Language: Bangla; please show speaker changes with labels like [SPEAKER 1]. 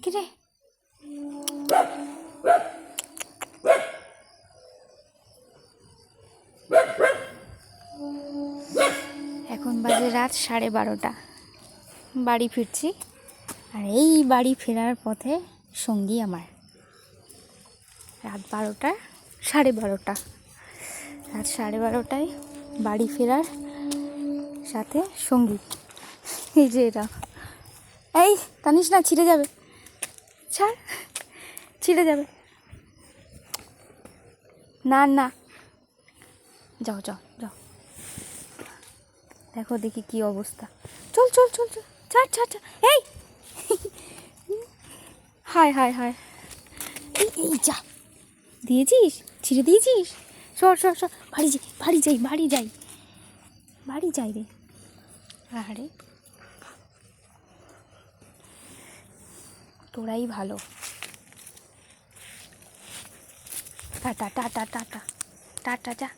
[SPEAKER 1] কিরে এখন বাজে রাত 12:30। বাড়ি ফিরছি, আর এই বাড়ি ফেরার পথে সঙ্গী আমার। রাত 12টা, 12:30। রাত 12:30টায় বাড়ি ফেরার সাথে সঙ্গী। এই যে এটা, এই টানিস না, ছিঁড়ে যাবে, ছাড়, ছিঁড়ে যাবে। না না, যাও যাও যাও, দেখো দেখি কি অবস্থা। চল চল চল চল, ছাড় ছাড় ছাড়, এই হায় হায় হায়, এই এই যা, দিয়েছিস, ছিঁড়ে দিয়েছিস। সর সর সর, বাড়ি যাই বাড়ি যাই বাড়ি যাই বাড়ি যাই রে। আরে তোরাই ভালো। টাটা টাটা টাটা টাটা, যা।